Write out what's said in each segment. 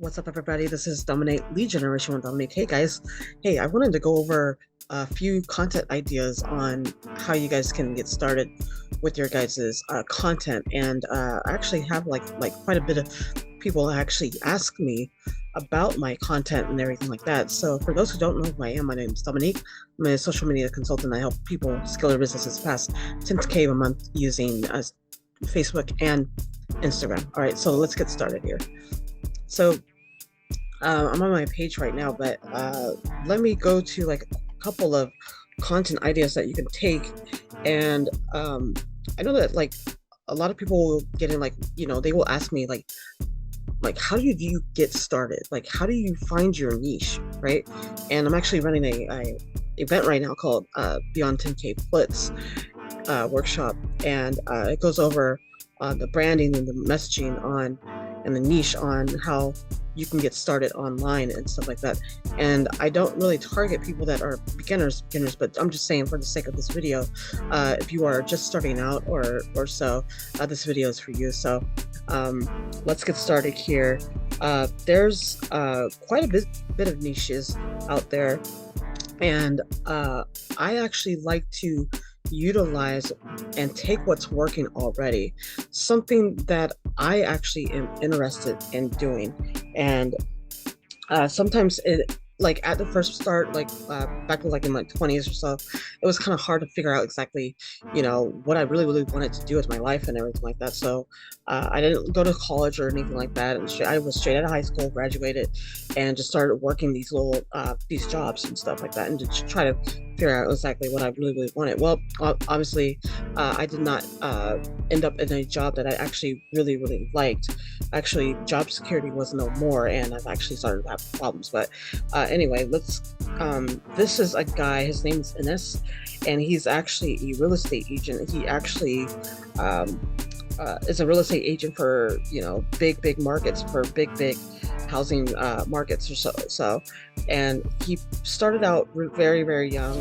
What's up, everybody? This is Dominate Lead Generation with Dominique. Hey, guys. Hey, I wanted to go over a few content ideas on how you guys can get started with your guys' content. And I actually have like quite a bit of people actually ask me about my content and everything like that. So for those who don't know who I am, my name is Dominique. I'm a social media consultant. I help people scale their businesses past 10K a month using Facebook and Instagram. All right, so let's get started here. So I'm on my page right now, but let me go to like a couple of content ideas that you can take. And I know that like a lot of people will get in, like, they will ask me like how do you get started? Like, how do you find your niche, right? And I'm actually running a event right now called Beyond 10K Blitz workshop, and it goes over the branding and the messaging on and the niche on how you can get started online and stuff like that. And I don't really target people that are beginners, but I'm just saying, for the sake of this video, if you are just starting out or so, this video is for you. So let's get started here. There's quite a bit of niches out there, and I actually like to utilize and take what's working already, something that I actually am interested in doing. And sometimes it, like at the first start, like back like in my 20s or so, it was kind of hard to figure out exactly, what I really wanted to do with my life and everything like that. So I didn't go to college or anything like that. And I was straight out of high school, graduated, and just started working these little these jobs and stuff like that, and to try to figure out exactly what I really wanted. Well, obviously, I did not end up in a job that I actually really liked. Actually, job security was no more, and I've actually started to have problems. But anyway, let's. This is a guy. His name's Ines, and he's actually a real estate agent. He actually is a real estate agent for big markets, for big housing markets or so. And he started out very young.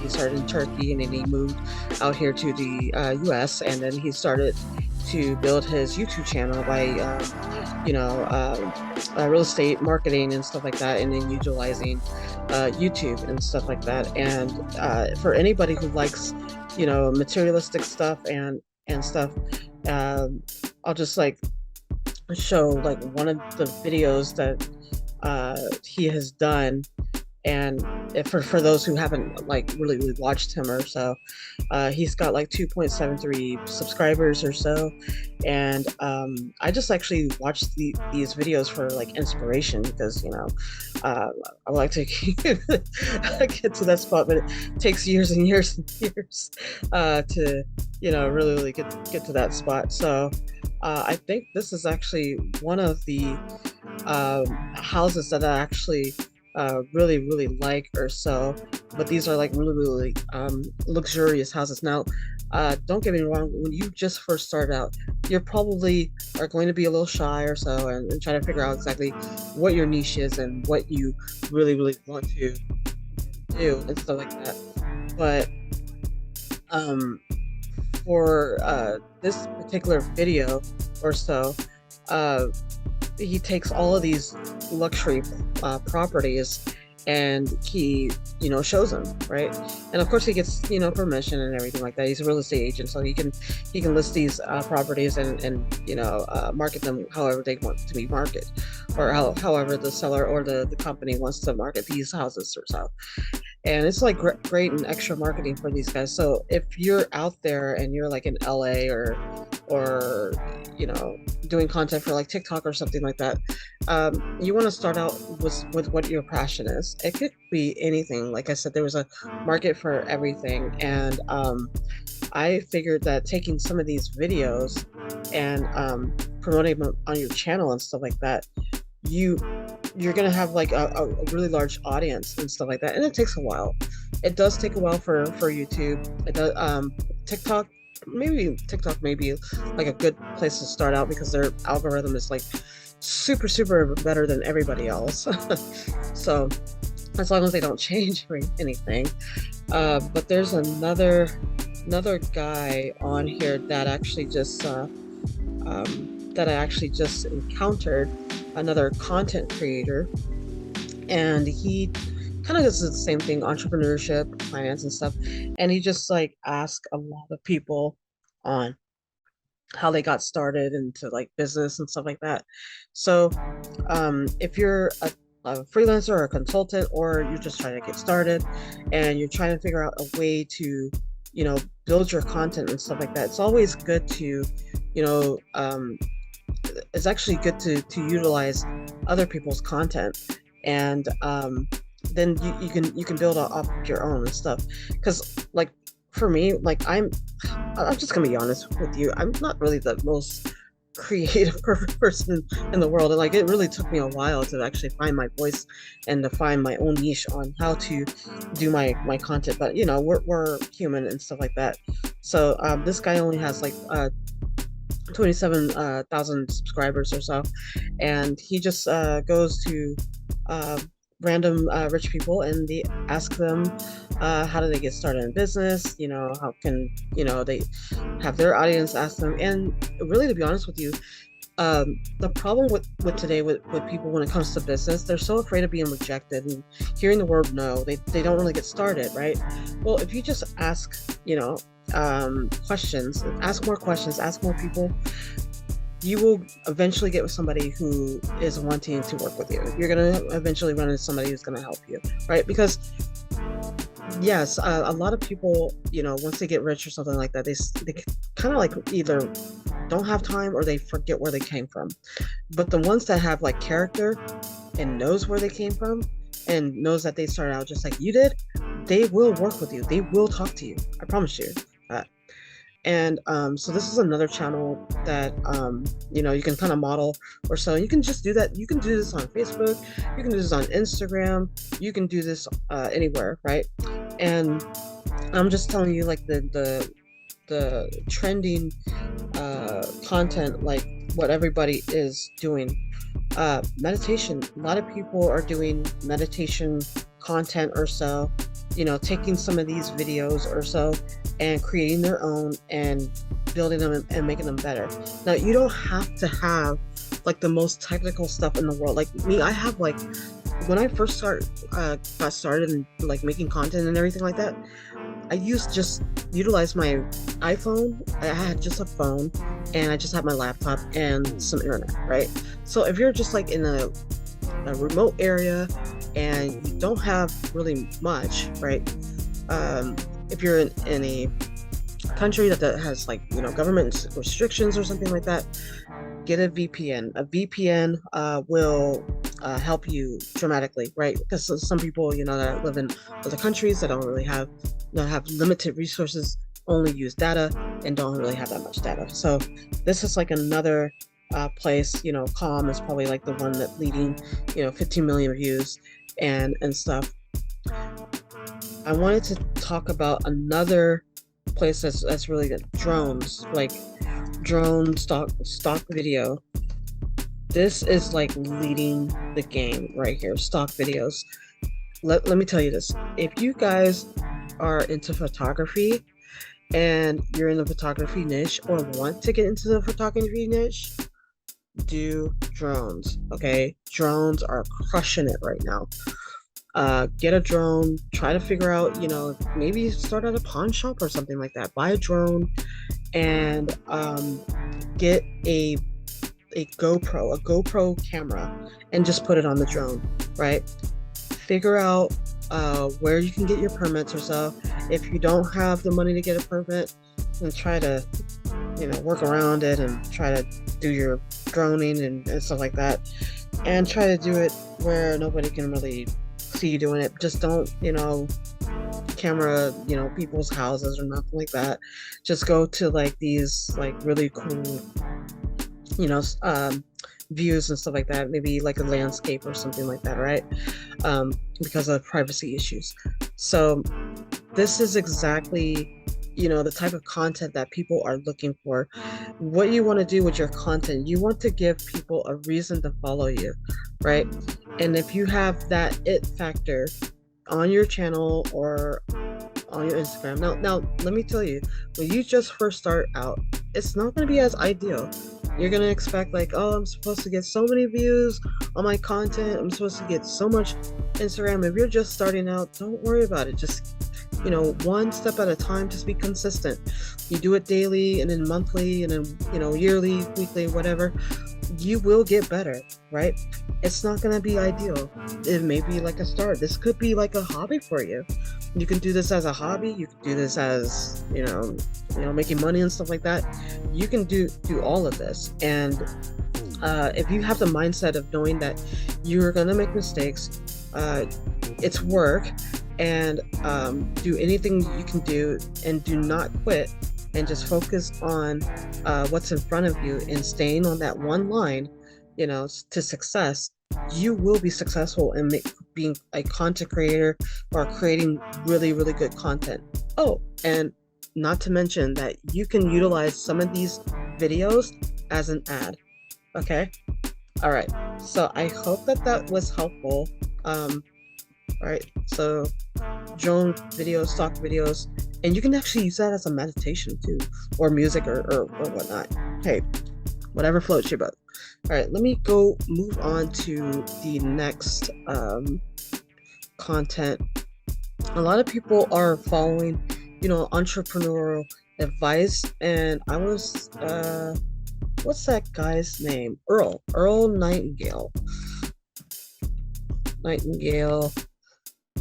He started in Turkey, and then he moved out here to the US, and then he started to build his YouTube channel by real estate marketing and stuff like that, and then utilizing YouTube and stuff like that. And for anybody who likes materialistic stuff and stuff, I'll just like show like one of the videos that he has done. And if for those who haven't like really watched him or so, he's got like 2.73 subscribers or so. And I just actually watched these videos for like inspiration, because I like to get to that spot, but it takes years and years and years to really get to that spot. So I think this is actually one of the houses that I actually really like or so. But these are like really luxurious houses. Now don't get me wrong, when you just first start out, you're probably are going to be a little shy or so, and try to figure out exactly what your niche is and what you really want to do and stuff like that. But for this particular video or so, he takes all of these luxury properties, and he shows them, right? And of course he gets permission and everything like that. He's a real estate agent, so he can list these properties and market them however they want to be marketed, or however the seller or the company wants to market these houses or so. And it's like great and extra marketing for these guys. So if you're out there and you're like in LA or doing content for like TikTok or something like that, you want to start out with what your passion is. It could be anything. Like I said, there was a market for everything. And I figured that taking some of these videos and promoting them on your channel and stuff like that, you're gonna have like a really large audience and stuff like that. And it takes a while. It does take a while for YouTube. It does. TikTok may be like a good place to start out, because their algorithm is like super better than everybody else. So as long as they don't change or anything. But there's another guy on here that actually just that I actually just encountered another content creator, and he kind of does the same thing, entrepreneurship, finance, and stuff. And he just like ask a lot of people on how they got started into like business and stuff like that. So if you're a freelancer or a consultant, or you're just trying to get started and you're trying to figure out a way to, build your content and stuff like that, it's always good to, you know, it's actually good to utilize other people's content, and then you can build off of your own and stuff. Because like for me, like I'm just gonna be honest with you, I'm not really the most creative person in the world, and like it really took me a while to actually find my voice and to find my own niche on how to do my content. But we're human and stuff like that. So this guy only has like 27,000 subscribers or so, and he just goes to uh, random rich people, and they ask them how do they get started in business. How can they have their audience ask them. And really, to be honest with you, the problem with today with people when it comes to business, they're so afraid of being rejected and hearing the word no. They don't really get started, right? Well, if you just ask, questions, ask more questions, ask more people, you will eventually get with somebody who is wanting to work with you. You're going to eventually run into somebody who's going to help you, right? Because yes, a lot of people, once they get rich or something like that, they kind of like either don't have time or they forget where they came from. But the ones that have like character and knows where they came from and knows that they started out just like you did, they will work with you. They will talk to you. I promise you that. And so this is another channel that you can kind of model or so. You can just do that. You can do this on Facebook. You can do this on Instagram. You can do this anywhere, right? And I'm just telling you, like the trending content, like what everybody is doing. Meditation. A lot of people are doing meditation content or so, taking some of these videos or so and creating their own and building them and making them better. Now, you don't have to have like the most technical stuff in the world. Like me, I have like, when I first got started in like making content and everything like that, I utilized my iPhone. I had just a phone, and I just had my laptop and some internet, right? So if you're just like in a remote area and you don't have really much, right? If you're in a country that has like government restrictions or something like that, get a VPN. A VPN will help you dramatically, right? Because some people that live in other countries that don't really have limited resources, only use data and don't really have that much data. So this is like another place. Calm is probably like the one that leading 15 million views and stuff. I wanted to talk about another place that's really good. Drones, like drone stock video. This is like leading the game right here. Stock videos. Let me tell you this. If you guys are into photography and you're in the photography niche or want to get into the photography niche, do drones. Okay, drones are crushing it right now. Get a drone, try to figure out, maybe start at a pawn shop or something like that. Buy a drone and get a GoPro camera and just put it on the drone, right? Figure out where you can get your permits or so. If you don't have the money to get a permit, then try to, work around it and try to do your droning and stuff like that. And try to do it where nobody can really see you doing it. Just don't, camera, people's houses or nothing like that. Just go to like these like really cool, views and stuff like that. Maybe like a landscape or something like that, right? Because of privacy issues. So this is exactly the type of content that people are looking for. What you want to do with your content, you want to give people a reason to follow you, right? And if you have that it factor on your channel or on your Instagram, now let me tell you, when you just first start out, it's not going to be as ideal. You're gonna expect like, oh, I'm supposed to get so many views on my content. I'm supposed to get so much Instagram. If you're just starting out, don't worry about it. Just, one step at a time. Just be consistent. You do it daily and then monthly and then, yearly, weekly, whatever. You will get better, right? It's not gonna be ideal. It may be like a start. This could be like a hobby for you. You can do this as a hobby. You can do this as, making money and stuff like that. You can do all of this. And if you have the mindset of knowing that you're gonna make mistakes, it's work, and do anything you can do, and do not quit, and just focus on what's in front of you and staying on that one line, to success. You will be successful in being a content creator or creating really, really good content. Oh, and not to mention that you can utilize some of these videos as an ad. Okay. All right. So I hope that was helpful. All right. So drone videos, stock videos, and you can actually use that as a meditation too, or music or whatnot. Hey, whatever floats your boat. All right, let me go move on to the next content. A lot of people are following, entrepreneurial advice, and I was, what's that guy's name? Earl Nightingale.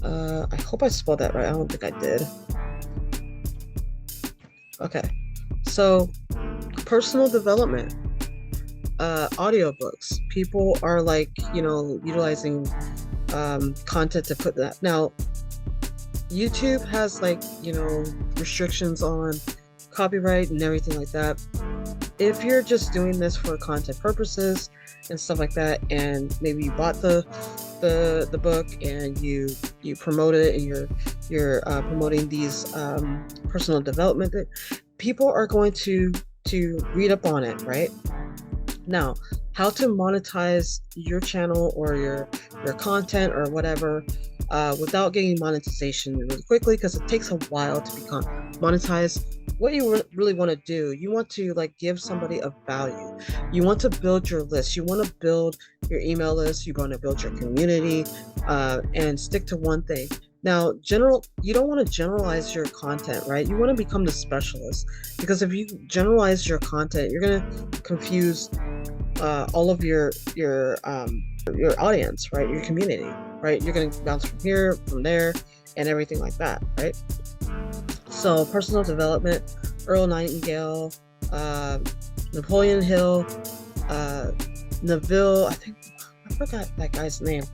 I hope I spelled that right. I don't think I did. Okay, so personal development, audiobooks. People are like, utilizing content to put that. Now, YouTube has like, restrictions on copyright and everything like that. If you're just doing this for content purposes and stuff like that, and maybe you bought the book and you promote it, and you're promoting these personal development, people are going to read up on it, right? Now, how to monetize your channel or your content or whatever without getting monetization really quickly, because it takes a while to become monetized. What you really want to do, you want to like give somebody a value. You want to build your list. You want to build your email list. You want to build your community, and stick to one thing. Now, you don't want to generalize your content, right? You want to become the specialist, because if you generalize your content, you're going to confuse all of your audience, right? Your community, right? You're going to bounce from here, from there, and everything like that, right? So personal development, Earl Nightingale, Napoleon Hill, Neville, I forgot that guy's name.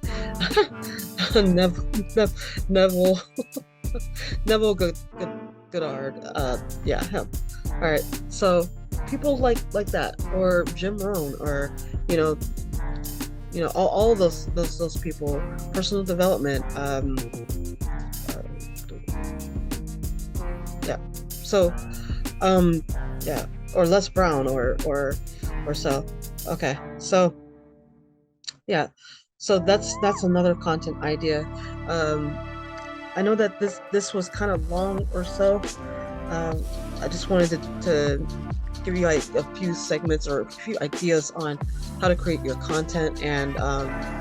Neville Neville Goddard. Yeah, him. All right. So people like that, or Jim Rohn, or all of those people. Personal development. Yeah. So, yeah, or Les Brown, or so. Okay. So, yeah. So that's another content idea. I know that this was kind of long or so. I just wanted to give you like a few segments or a few ideas on how to create your content and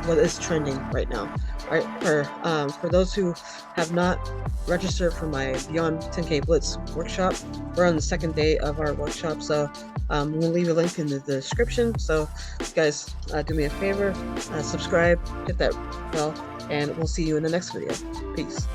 what is trending right now. All right, for those who have not registered for my Beyond 10K Blitz workshop, we're on the second day of our workshop, so I'm gonna leave a link in the description. So guys, do me a favor, subscribe, hit that bell, and we'll see you in the next video. Peace.